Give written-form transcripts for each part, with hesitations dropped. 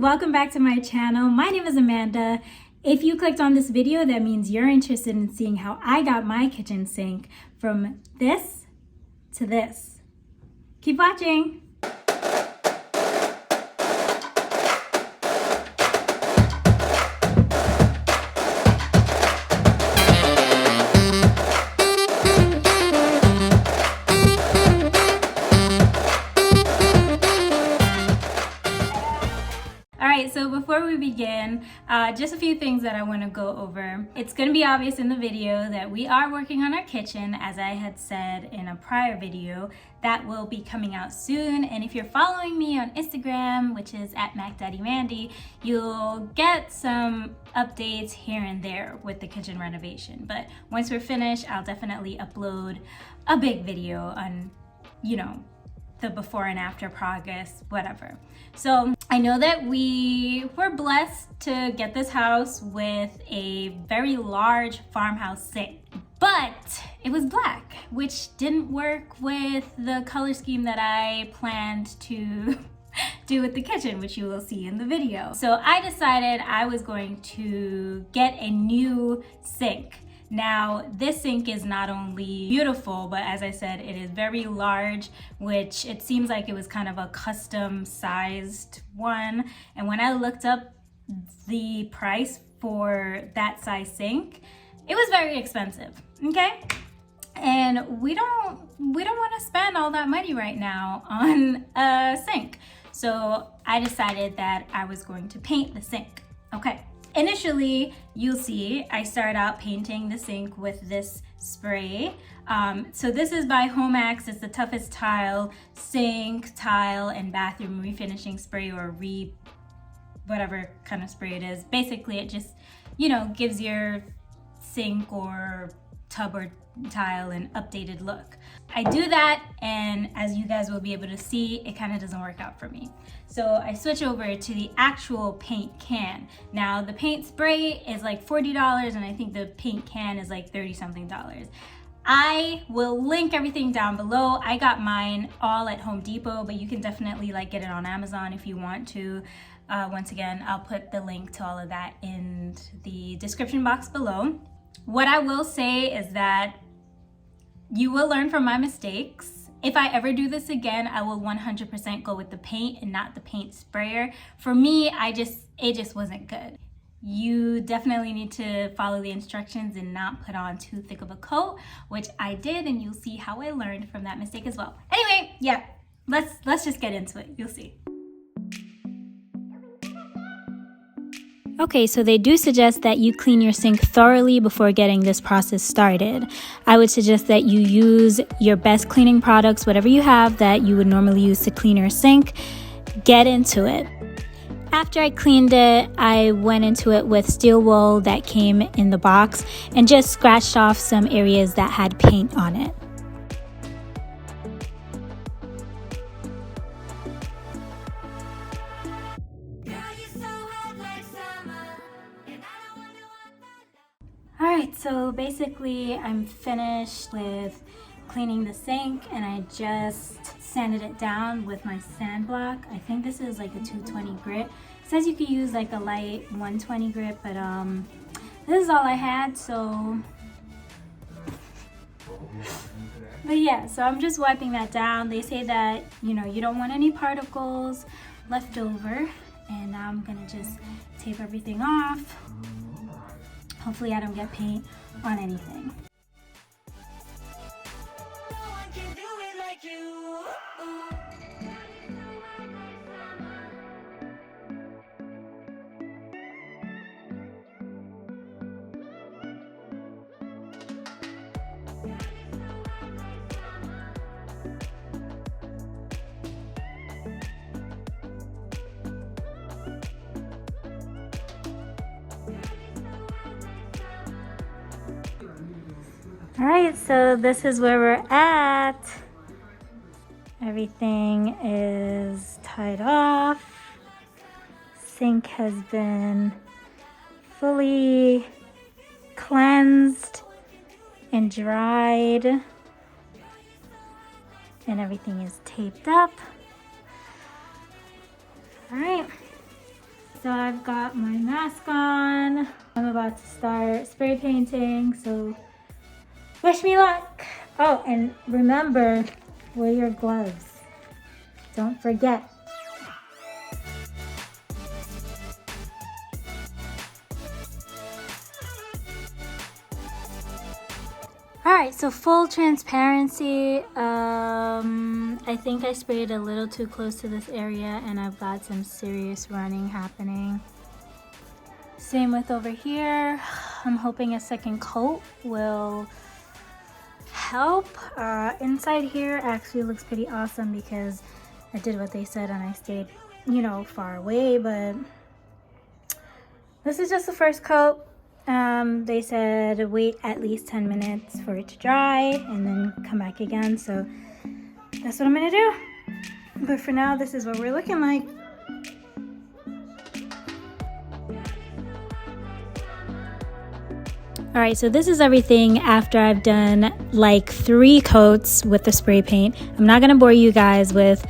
welcome back to my channel. My name is Amanda. If you clicked on this video, that means you're interested in seeing how I got my kitchen sink from this to this. Keep watching. So before we begin, just a few things that I want to go over. It's going to be obvious in the video that we are working on our kitchen, as I had said in a prior video. That will be coming out soon, and if you're following me on Instagram, which is at MacDaddyMandy, you'll get some updates here and there with the kitchen renovation. But once we're finished, I'll definitely upload a big video on, the before and after progress, whatever. So I know that we were blessed to get this house with a very large farmhouse sink, but it was black, which didn't work with the color scheme that I planned to do with the kitchen, which you will see in the video. So I decided I was going to get a new sink. Now, this sink is not only beautiful, but as I said, it is very large, which it seems like it was kind of a custom sized one. And when I looked up the price for that size sink, it was very expensive, okay? And we don't want to spend all that money right now on a sink. So I decided that I was going to paint the sink, okay? Initially, you'll see I started out painting the sink with this spray. So this is by Homex. It's the toughest tile, sink, tile, and bathroom refinishing spray, or whatever kind of spray it is. Basically, it just, gives your sink or tub or tile an updated look. I do that, and as you guys will be able to see, it kind of doesn't work out for me. So I switch over to the actual paint can. Now the paint spray is like $40, and I think the paint can is like $30 something. I will link everything down below. I got mine all at Home Depot, but you can definitely get it on Amazon if you want to. Once again, I'll put the link to all of that in the description box below. What I will say is that you will learn from my mistakes. If I ever do this again, I will 100% go with the paint and not the paint sprayer. For me, it just wasn't good. You definitely need to follow the instructions and not put on too thick of a coat, which I did, and you'll see how I learned from that mistake as well. Anyway, yeah, let's just get into it. You'll see. Okay, so they do suggest that you clean your sink thoroughly before getting this process started. I would suggest that you use your best cleaning products, whatever you have that you would normally use to clean your sink. Get into it. After I cleaned it, I went into it with steel wool that came in the box and just scratched off some areas that had paint on it. Alright, so basically I'm finished with cleaning the sink, and I just sanded it down with my sand block. I think this is like a 220 grit. It says you could use like a light 120 grit, but this is all I had, so but yeah, so I'm just wiping that down. They say that you don't want any particles left over, and now I'm gonna just tape everything off. Hopefully I don't get paint on anything. All right, so this is where we're at. Everything is tied off. Sink has been fully cleansed and dried, and everything is taped up. All right, so I've got my mask on. I'm about to start spray painting, so wish me luck. Oh, and remember, wear your gloves. Don't forget. Alright, so full transparency, I think I sprayed a little too close to this area and I've got some serious running happening. Same with over here. I'm hoping a second coat will help. Inside here actually looks pretty awesome because I did what they said and I stayed, you know, far away, but this is just the first coat. They said wait at least 10 minutes for it to dry and then come back again, so that's what I'm gonna do. But for now, this is what we're looking like. All right, so this is everything after I've done like 3 coats with the spray paint. I'm not gonna bore you guys with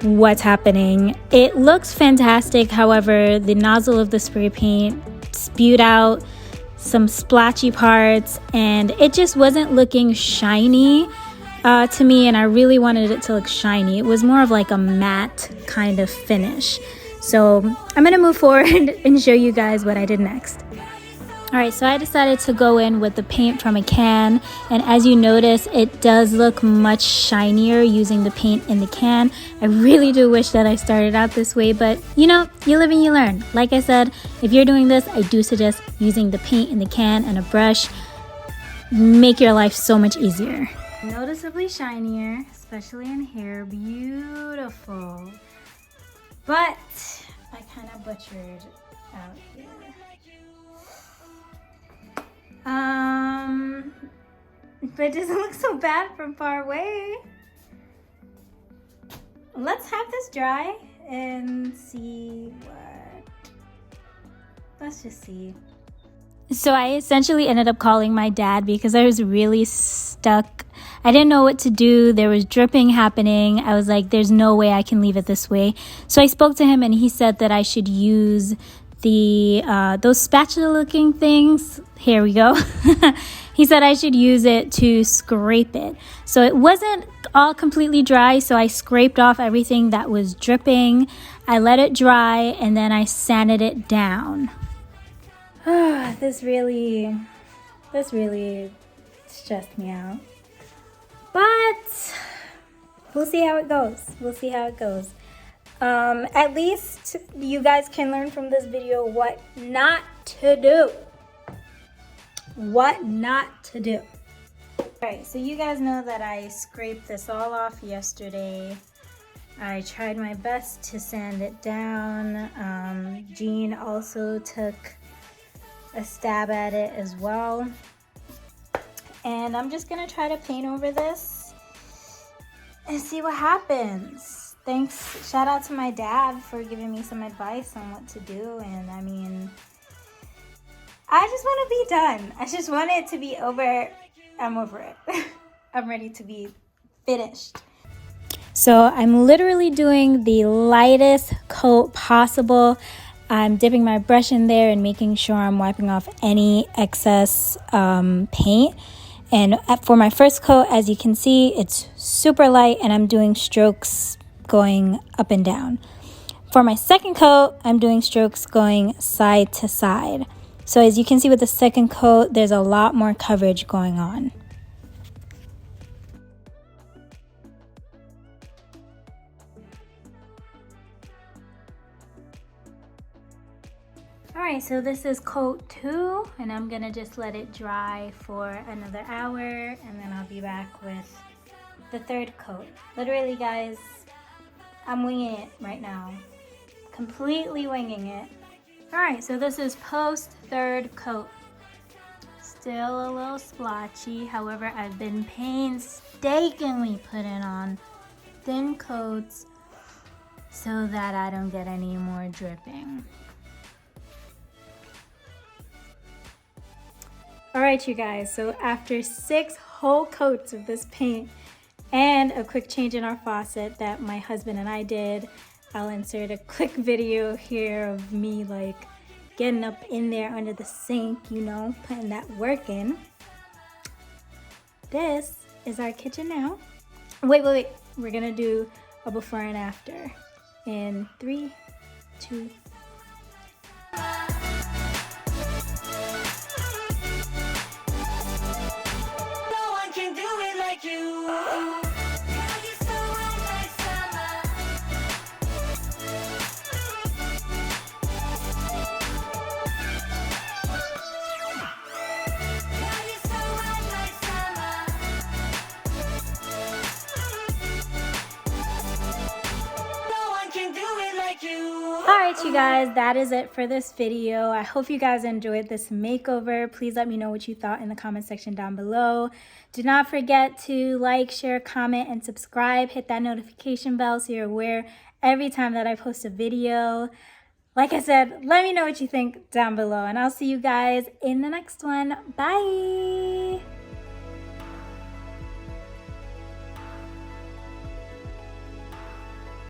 what's happening. It looks fantastic. However, the nozzle of the spray paint spewed out some splotchy parts and it just wasn't looking shiny to me, and I really wanted it to look shiny. It was more of like a matte kind of finish. So I'm gonna move forward and show you guys what I did next. Alright, so I decided to go in with the paint from a can, and as you notice, it does look much shinier using the paint in the can. I really do wish that I started out this way, but you know, you live and you learn. Like I said, if you're doing this, I do suggest using the paint in the can and a brush. Make your life so much easier. Noticeably shinier, especially in here. Beautiful. But I kind of butchered out here. But it doesn't look so bad from far away. Let's have this dry and see what. Let's just see. So I essentially ended up calling my dad because I was really stuck. I didn't know what to do. There was dripping happening. I was like, there's no way I can leave it this way. So I spoke to him and he said that I should use those spatula looking things. Here we go. He said I should use it to scrape it. So it wasn't all completely dry, so I scraped off everything that was dripping. I let it dry and then I sanded it down. This really stressed me out. But we'll see how it goes. At least you guys can learn from this video what not to do. Alright, so you guys know that I scraped this all off yesterday. I tried my best to sand it down. Jean also took a stab at it as well. And I'm just gonna try to paint over this and see what happens. Thanks, shout out to my dad for giving me some advice on what to do. And I mean, I just want to be done. I just want it to be over. I'm over it. I'm ready to be finished. So I'm literally doing the lightest coat possible. I'm dipping my brush in there and making sure I'm wiping off any excess paint. And for my first coat, as you can see, it's super light and I'm doing strokes going up and down. For my second coat, I'm doing strokes going side to side. So as you can see with the second coat, there's a lot more coverage going on. Alright, so this is coat 2 and I'm gonna just let it dry for another hour and then I'll be back with the third coat. Literally guys, I'm winging it right now. Completely winging it. Alright, so this is post third coat. Still a little splotchy, however I've been painstakingly putting on thin coats so that I don't get any more dripping. Alright you guys, so after 6 whole coats of this paint and a quick change in our faucet that my husband and I did, I'll insert a quick video here of me like getting up in there under the sink, you know, putting that work in. This is our kitchen now. Wait. We're gonna do a before and after in 3, 2. Alright you guys, that is it for this video. I hope you guys enjoyed this makeover. Please let me know what you thought in the comment section down below. Do not forget to like, share, comment, and subscribe. Hit that notification bell so you're aware every time that I post a video. Like I said, let me know what you think down below, and I'll see you guys in the next one. Bye!